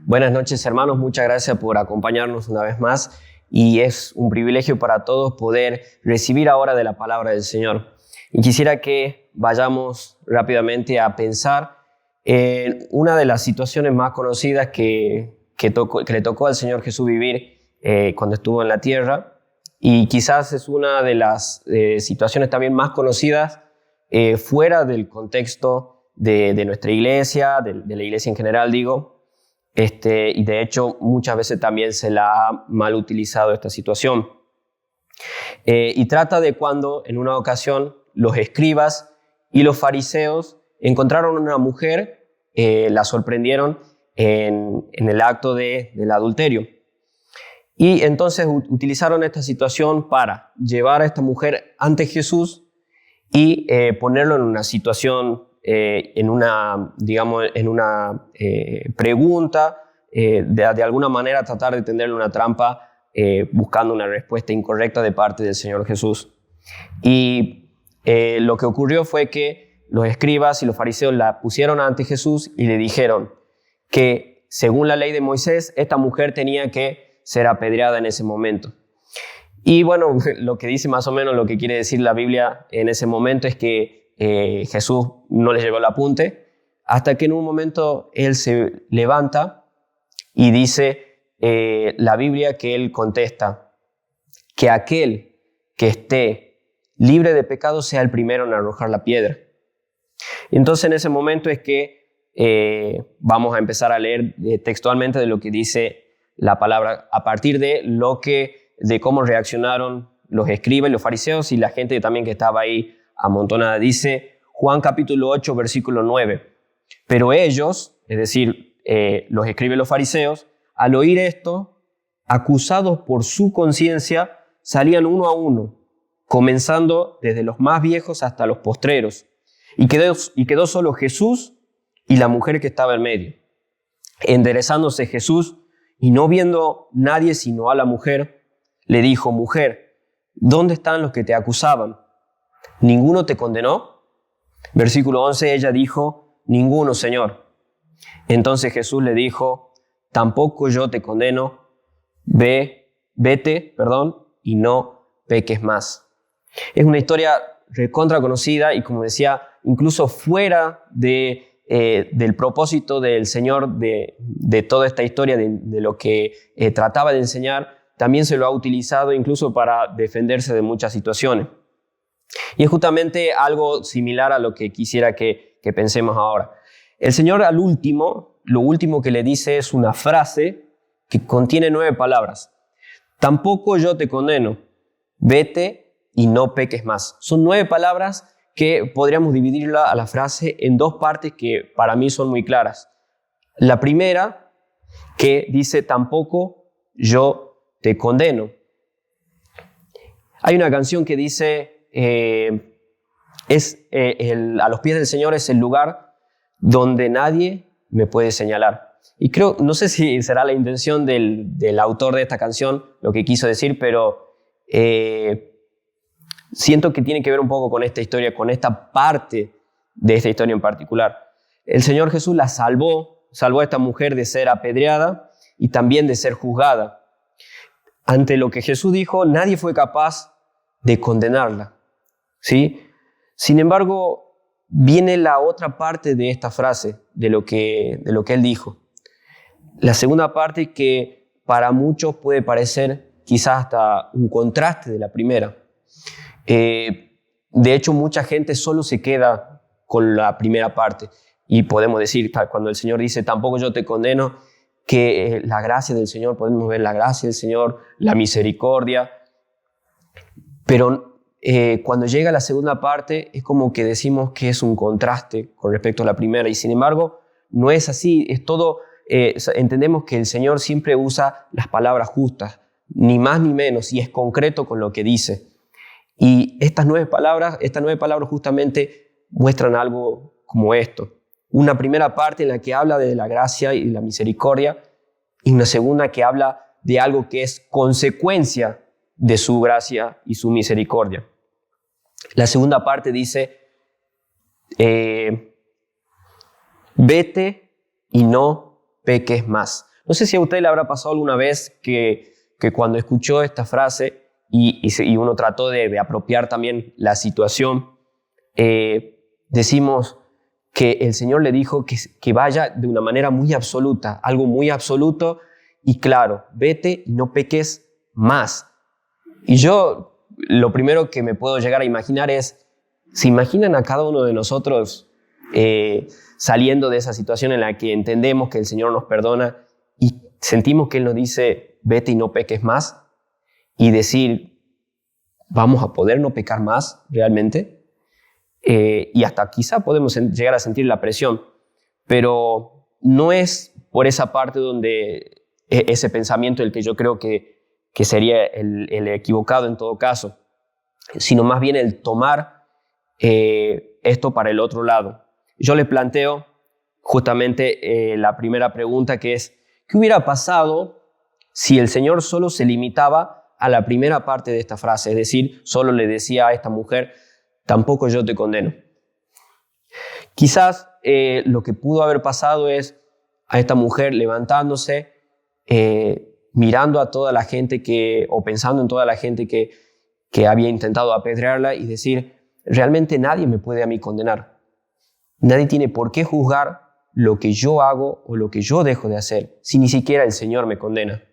Buenas noches, hermanos. Muchas gracias por acompañarnos una vez más y es un privilegio para todos poder recibir ahora de la palabra del Señor. Y quisiera que vayamos rápidamente a pensar en una de las situaciones más conocidas que le tocó al Señor Jesús vivir cuando estuvo en la tierra, y quizás es una de las situaciones también más conocidas fuera del contexto de nuestra iglesia, de la iglesia en general, digo. Y de hecho muchas veces también se la ha mal utilizado esta situación. Y trata de cuando en una ocasión los escribas y los fariseos encontraron a una mujer, la sorprendieron en el acto del adulterio. Y entonces utilizaron esta situación para llevar a esta mujer ante Jesús y ponerlo en una situación, en una pregunta, de alguna manera tratar de tenderle una trampa, buscando una respuesta incorrecta de parte del Señor Jesús. Y lo que ocurrió fue que los escribas y los fariseos la pusieron ante Jesús y le dijeron que según la ley de Moisés, esta mujer tenía que ser apedreada en ese momento. Y bueno, lo que dice más o menos, lo que quiere decir la Biblia en ese momento es que Jesús no le llegó el apunte, hasta que en un momento él se levanta y dice la Biblia que él contesta que aquel que esté libre de pecado sea el primero en arrojar la piedra. Y entonces en ese momento es que vamos a empezar a leer textualmente de lo que dice la palabra, a partir de cómo reaccionaron los escribas y los fariseos y la gente también que estaba ahí amontonada. Dice Juan capítulo 8, versículo 9. Pero ellos, es decir, los escribas y los fariseos, al oír esto, acusados por su conciencia, salían uno a uno, comenzando desde los más viejos hasta los postreros. Y quedó solo Jesús y la mujer que estaba en medio. Enderezándose Jesús y no viendo nadie sino a la mujer, le dijo: Mujer, ¿dónde están los que te acusaban? ¿Ninguno te condenó? Versículo 11, ella dijo: Ninguno, Señor. Entonces Jesús le dijo: Tampoco yo te condeno, vete, y no peques más. Es una historia recontra conocida y, como decía, incluso fuera del propósito del Señor de toda esta historia, de lo que trataba de enseñar, también se lo ha utilizado incluso para defenderse de muchas situaciones. Y es justamente algo similar a lo que quisiera que pensemos ahora. El Señor lo último que le dice es una frase que contiene 9 palabras. Tampoco yo te condeno, vete y no peques más. Son 9 palabras que podríamos dividirla a la frase en 2 partes que para mí son muy claras. La primera, que dice: tampoco yo te condeno. Hay una canción que dice, a los pies del Señor es el lugar donde nadie me puede señalar. Y no sé si será la intención del autor de esta canción lo que quiso decir, pero siento que tiene que ver un poco con esta historia, con esta parte de esta historia en particular. El Señor Jesús la salvó a esta mujer de ser apedreada y también de ser juzgada. Ante lo que Jesús dijo, nadie fue capaz de condenarla, ¿sí? Sin embargo, viene la otra parte de esta frase, de lo que él dijo. La segunda parte, que para muchos puede parecer quizás hasta un contraste de la primera. De hecho, mucha gente solo se queda con la primera parte. Y podemos decir, cuando el Señor dice: tampoco yo te condeno, que la gracia del Señor, podemos ver la gracia del Señor, la misericordia. Pero cuando llega la segunda parte, es como que decimos que es un contraste con respecto a la primera. Y sin embargo, no es así. Es todo, entendemos que el Señor siempre usa las palabras justas, ni más ni menos, y es concreto con lo que dice. Y estas 9 palabras justamente muestran algo como esto. Una primera parte en la que habla de la gracia y la misericordia, y una segunda que habla de algo que es consecuencia de su gracia y su misericordia. La segunda parte dice: vete y no peques más. No sé si a usted le habrá pasado alguna vez que cuando escuchó esta frase y uno trató de apropiar también la situación, decimos que el Señor le dijo que vaya de una manera muy absoluta, algo muy absoluto y claro, vete y no peques más. Y yo lo primero que me puedo llegar a imaginar es, ¿se imaginan a cada uno de nosotros saliendo de esa situación en la que entendemos que el Señor nos perdona y sentimos que Él nos dice, vete y no peques más? Y decir, ¿vamos a poder no pecar más realmente? Y hasta quizá podemos llegar a sentir la presión, pero no es por esa parte donde ese pensamiento el que yo creo que sería el equivocado en todo caso, sino más bien el tomar esto para el otro lado. Yo le planteo justamente la primera pregunta, que es, ¿qué hubiera pasado si el Señor solo se limitaba a la primera parte de esta frase? Es decir, solo le decía a esta mujer, tampoco yo te condeno. Quizás lo que pudo haber pasado es a esta mujer levantándose, mirando a toda la gente o pensando en toda la gente que había intentado apedrearla y decir, realmente nadie me puede a mí condenar. Nadie tiene por qué juzgar lo que yo hago o lo que yo dejo de hacer, si ni siquiera el Señor me condena.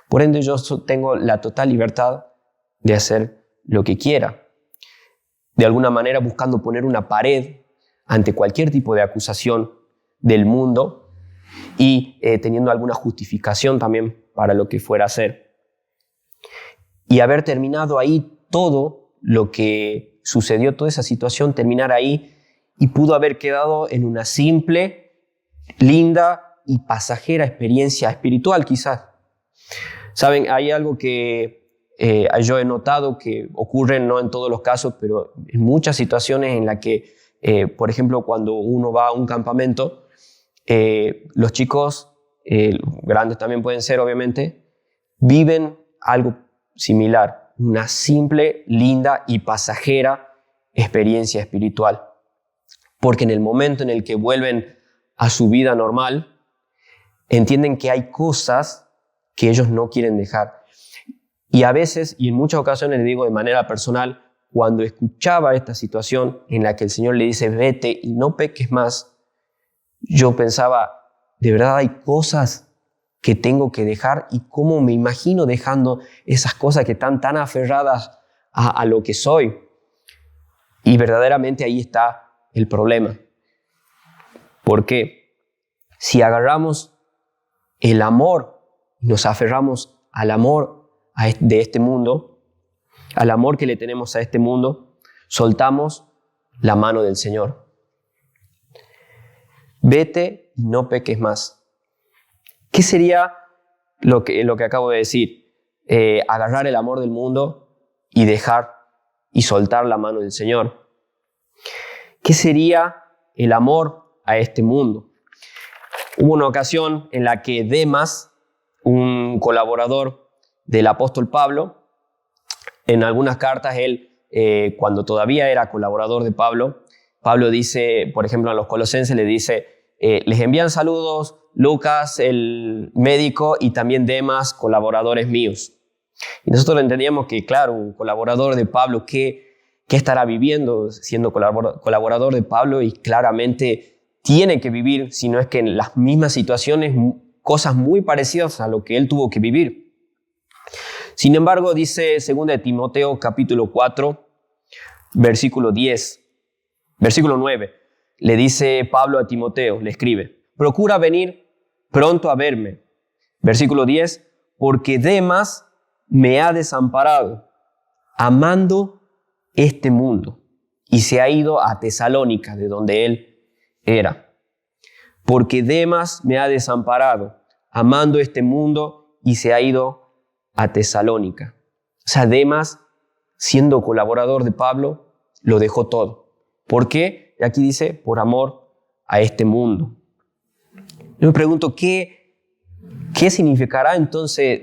Por ende, yo tengo la total libertad de hacer lo que quiera. De alguna manera buscando poner una pared ante cualquier tipo de acusación del mundo y teniendo alguna justificación también para lo que fuera a hacer. Y haber terminado ahí todo lo que sucedió, toda esa situación, terminar ahí y pudo haber quedado en una simple, linda y pasajera experiencia espiritual quizás. Saben, hay algo que yo he notado que ocurre no en todos los casos, pero en muchas situaciones en las que, por ejemplo, cuando uno va a un campamento, los chicos, grandes también pueden ser obviamente, viven algo similar, una simple, linda y pasajera experiencia espiritual. Porque en el momento en el que vuelven a su vida normal, entienden que hay cosas que ellos no quieren dejar. Y a veces, y en muchas ocasiones le digo de manera personal, cuando escuchaba esta situación en la que el Señor le dice, vete y no peques más, yo pensaba, de verdad hay cosas que tengo que dejar y cómo me imagino dejando esas cosas que están tan aferradas a lo que soy. Y verdaderamente ahí está el problema. Porque si agarramos el amor y nos aferramos al amor de este mundo, al amor que le tenemos a este mundo, soltamos la mano del Señor. Vete y no peques más. ¿Qué sería lo que acabo de decir? Agarrar el amor del mundo y dejar y soltar la mano del Señor. ¿Qué sería el amor a este mundo? Hubo una ocasión en la que Demas, un colaborador del apóstol Pablo, en algunas cartas él, cuando todavía era colaborador de Pablo dice, por ejemplo, a los colosenses le dice, les envían saludos Lucas, el médico, y también Demas, colaboradores míos. Y nosotros entendíamos que, claro, un colaborador de Pablo, ¿qué estará viviendo siendo colaborador de Pablo? Y claramente tiene que vivir, si no es que en las mismas situaciones, cosas muy parecidas a lo que él tuvo que vivir. Sin embargo, dice 2 Timoteo capítulo 4, versículo 9, le dice Pablo a Timoteo, le escribe, procura venir pronto a verme. Versículo 10, porque Demas me ha desamparado, amando este mundo, y se ha ido a Tesalónica, de donde él era. Porque Demas me ha desamparado, amando este mundo, y se ha ido a Tesalónica. O sea, Demas, siendo colaborador de Pablo, lo dejó todo. ¿Por qué? Y aquí dice, por amor a este mundo. Yo me pregunto, ¿qué significará entonces?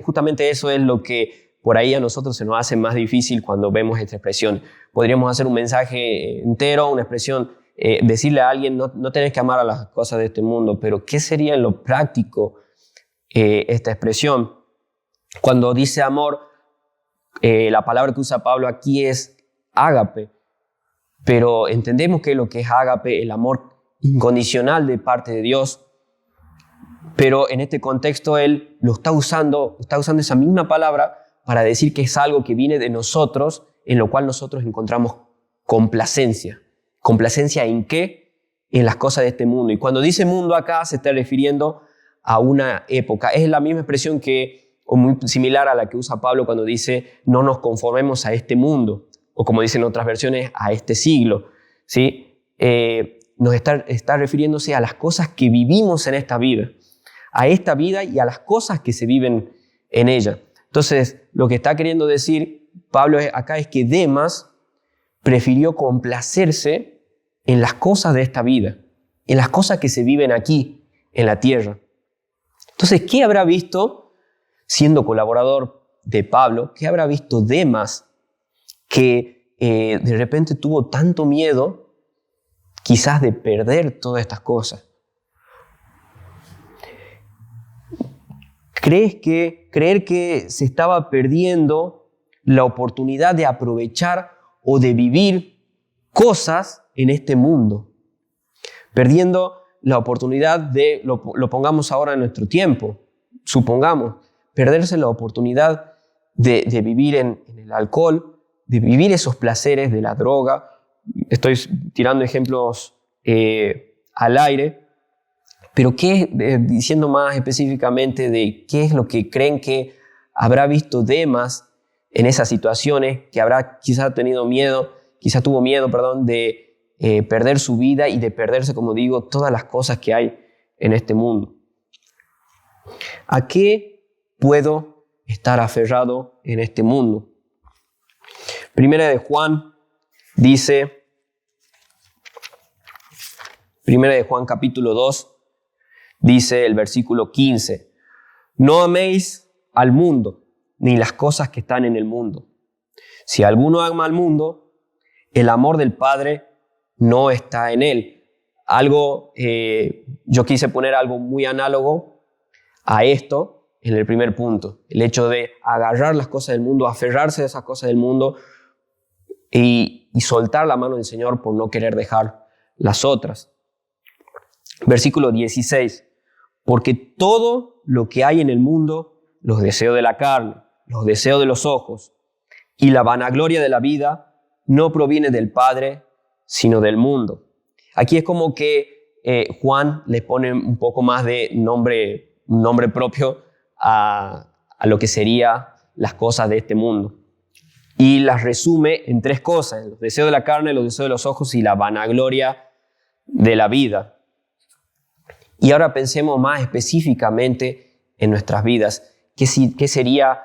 Justamente eso es lo que por ahí a nosotros se nos hace más difícil cuando vemos esta expresión. Podríamos hacer un mensaje entero, una expresión decirle a alguien, no tenés que amar a las cosas de este mundo, pero ¿qué sería en lo práctico esta expresión? Cuando dice amor, la palabra que usa Pablo aquí es ágape, pero entendemos que lo que es ágape, el amor incondicional de parte de Dios, pero en este contexto él está usando esa misma palabra para decir que es algo que viene de nosotros, en lo cual nosotros encontramos complacencia. ¿Complacencia en qué? En las cosas de este mundo. Y cuando dice mundo acá se está refiriendo a una época. Es la misma expresión o muy similar a la que usa Pablo cuando dice no nos conformemos a este mundo, o como dicen otras versiones, a este siglo, ¿sí? Nos está refiriéndose a las cosas que vivimos en esta vida, a esta vida y a las cosas que se viven en ella. Entonces, lo que está queriendo decir Pablo acá es que Demas prefirió complacerse en las cosas de esta vida, en las cosas que se viven aquí, en la tierra. Entonces, ¿qué habrá visto, siendo colaborador de Pablo, qué habrá visto Demas que de repente tuvo tanto miedo quizás de perder todas estas cosas? Creer que se estaba perdiendo la oportunidad de aprovechar o de vivir cosas en este mundo, perdiendo la oportunidad de, lo pongamos ahora en nuestro tiempo, supongamos, perderse la oportunidad de vivir en el alcohol, de vivir esos placeres de la droga. Estoy tirando ejemplos al aire, pero diciendo más específicamente de qué es lo que creen que habrá visto Demas en esas situaciones, que habrá quizás tuvo miedo, de perder su vida y de perderse, como digo, todas las cosas que hay en este mundo. ¿A qué puedo estar aferrado en este mundo? Primera de Juan capítulo 2, dice el versículo 15, no améis al mundo, ni las cosas que están en el mundo. Si alguno ama al mundo, el amor del Padre no está en él. Yo quise poner algo muy análogo a esto en el primer punto. El hecho de agarrar las cosas del mundo, aferrarse a esas cosas del mundo y soltar la mano del Señor por no querer dejar las otras. Versículo 16. Porque todo lo que hay en el mundo, los deseos de la carne, los deseos de los ojos y la vanagloria de la vida, no proviene del Padre, sino del mundo. Aquí es como que Juan le pone un poco más de un nombre propio a lo que serían las cosas de este mundo. Y las resume en tres cosas: los deseos de la carne, los deseos de los ojos y la vanagloria de la vida. Y ahora pensemos más específicamente en nuestras vidas. ¿Qué sería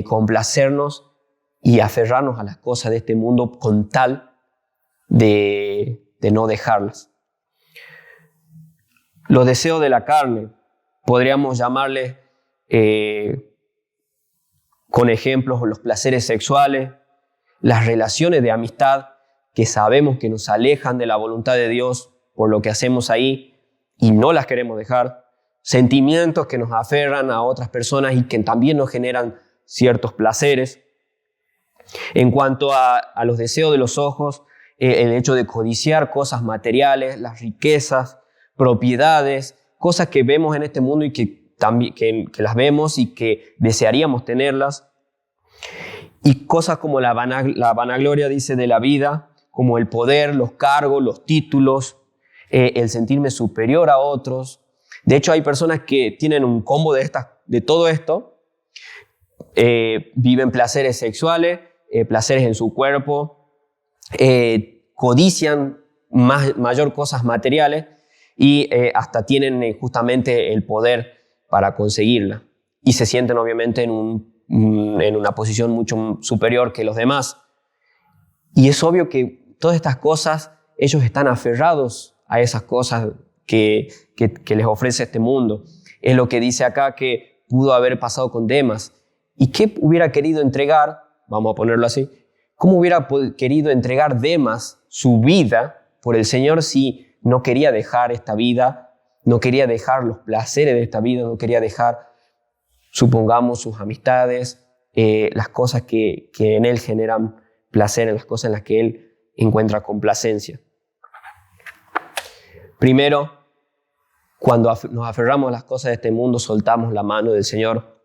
complacernos y aferrarnos a las cosas de este mundo con tal de no dejarlas? Los deseos de la carne, podríamos llamarles con ejemplos los placeres sexuales, las relaciones de amistad que sabemos que nos alejan de la voluntad de Dios por lo que hacemos ahí y no las queremos dejar, sentimientos que nos aferran a otras personas y que también nos generan ciertos placeres. En cuanto a los deseos de los ojos, el hecho de codiciar cosas materiales, las riquezas, propiedades, cosas que vemos en este mundo y que las vemos y que desearíamos tenerlas. Y cosas como la vanagloria, dice, de la vida, como el poder, los cargos, los títulos, el sentirme superior a otros. De hecho, hay personas que tienen un combo de todo esto. Viven placeres sexuales, placeres en su cuerpo, codician mayor cosas materiales y hasta tienen justamente el poder para conseguirla. Y se sienten obviamente en una posición mucho superior que los demás. Y es obvio que todas estas cosas, ellos están aferrados a esas cosas que les ofrece este mundo. Es lo que dice acá que pudo haber pasado con Demas. ¿Y qué hubiera querido entregar? Vamos a ponerlo así. ¿Cómo hubiera querido entregar Demas su vida por el Señor si no quería dejar esta vida, no quería dejar los placeres de esta vida, no quería dejar, supongamos, sus amistades, las cosas que en Él generan placer, en las cosas en las que Él encuentra complacencia. Primero, cuando nos aferramos a las cosas de este mundo, soltamos la mano del Señor.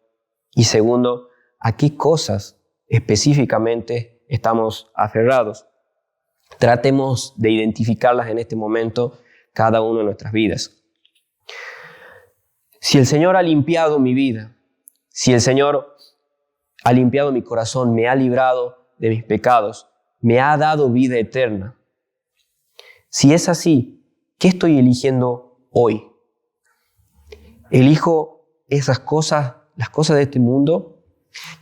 Y segundo, ¿a qué cosas específicamente estamos aferrados? Tratemos de identificarlas en este momento, cada uno de nuestras vidas. Si el Señor ha limpiado mi vida, si el Señor ha limpiado mi corazón, me ha librado de mis pecados, me ha dado vida eterna. Si es así, ¿qué estoy eligiendo hoy? ¿Elijo esas cosas, las cosas de este mundo?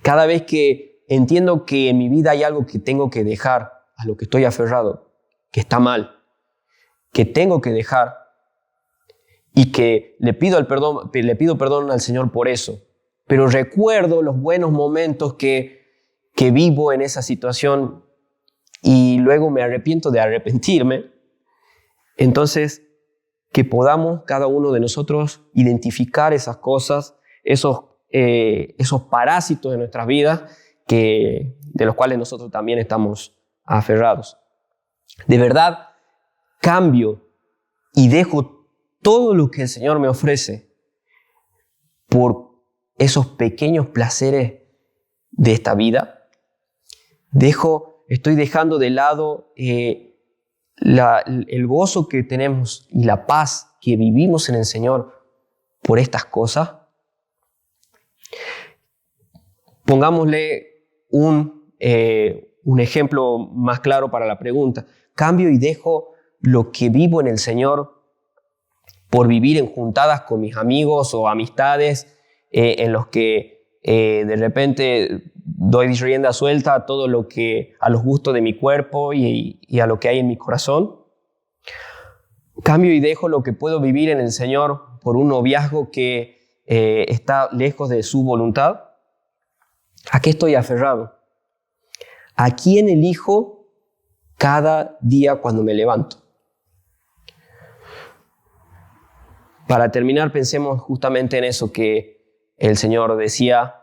Cada vez que entiendo que en mi vida hay algo que tengo que dejar, a lo que estoy aferrado, que está mal, que tengo que dejar y que le pido perdón al Señor por eso, pero recuerdo los buenos momentos que vivo en esa situación y luego me arrepiento de arrepentirme. Entonces, que podamos cada uno de nosotros identificar esas cosas, esos parásitos de nuestras vidas de los cuales nosotros también estamos aferrados. De verdad, cambio y dejo todo lo que el Señor me ofrece por esos pequeños placeres de esta vida. Estoy dejando de lado el gozo que tenemos y la paz que vivimos en el Señor por estas cosas. Pongámosle un ejemplo más claro para la pregunta. Cambio y dejo lo que vivo en el Señor por vivir en juntadas con mis amigos o amistades en los que de repente doy rienda suelta a todo a los gustos de mi cuerpo y a lo que hay en mi corazón. Cambio y dejo lo que puedo vivir en el Señor por un noviazgo que está lejos de su voluntad. ¿A qué estoy aferrado? ¿A quién elijo cada día cuando me levanto? Para terminar, pensemos justamente en eso que el Señor decía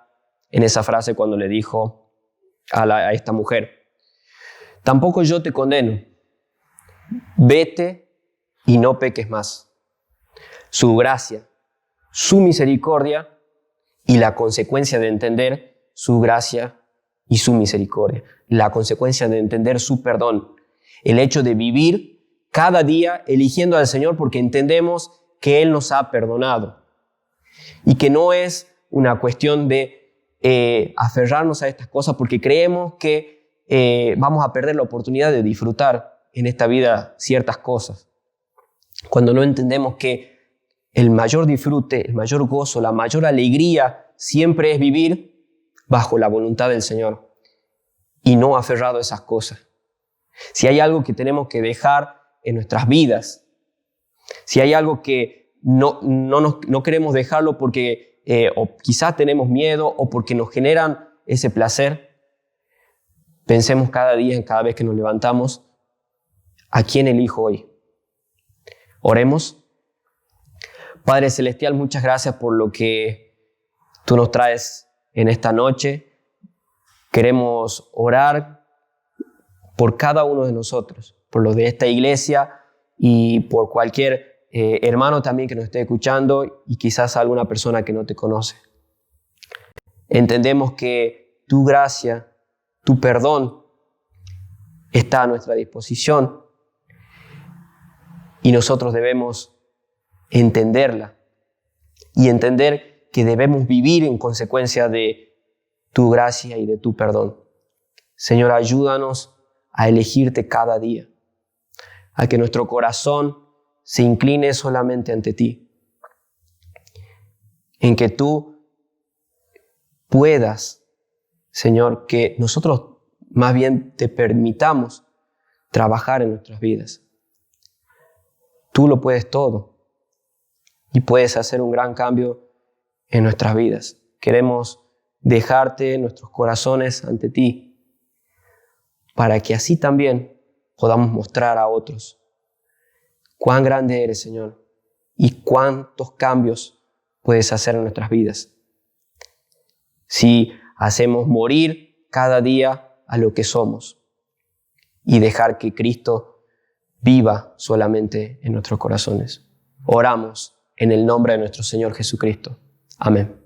en esa frase cuando le dijo a esta mujer: tampoco yo te condeno, vete y no peques más. Su gracia, su misericordia y la consecuencia de entender su gracia y su misericordia, la consecuencia de entender su perdón, el hecho de vivir cada día eligiendo al Señor porque entendemos que Él nos ha perdonado y que no es una cuestión de aferrarnos a estas cosas porque creemos que vamos a perder la oportunidad de disfrutar en esta vida ciertas cosas, cuando no entendemos que el mayor disfrute, el mayor gozo, la mayor alegría siempre es vivir bajo la voluntad del Señor y no aferrado a esas cosas. Si hay algo que tenemos que dejar en nuestras vidas, si hay algo que no queremos dejarlo porque o quizás tenemos miedo o porque nos generan ese placer, pensemos cada día, en cada vez que nos levantamos, ¿a quién elijo hoy? Oremos. Padre Celestial, muchas gracias por lo que tú nos traes en esta noche. Queremos orar por cada uno de nosotros, por los de esta iglesia y por cualquier hermano también que nos esté escuchando y quizás alguna persona que no te conoce. Entendemos que tu gracia, tu perdón está a nuestra disposición y nosotros debemos entenderla y entender que debemos vivir en consecuencia de tu gracia y de tu perdón. Señor, ayúdanos a elegirte cada día, a que nuestro corazón se incline solamente ante ti, en que tú puedas, Señor, que nosotros más bien te permitamos trabajar en nuestras vidas. Tú lo puedes todo y puedes hacer un gran cambio en nuestras vidas. Queremos dejarte nuestros corazones ante ti para que así también podamos mostrar a otros cuán grande eres, Señor, y cuántos cambios puedes hacer en nuestras vidas. Si hacemos morir cada día a lo que somos y dejar que Cristo viva solamente en nuestros corazones. Oramos en el nombre de nuestro Señor Jesucristo. Amén.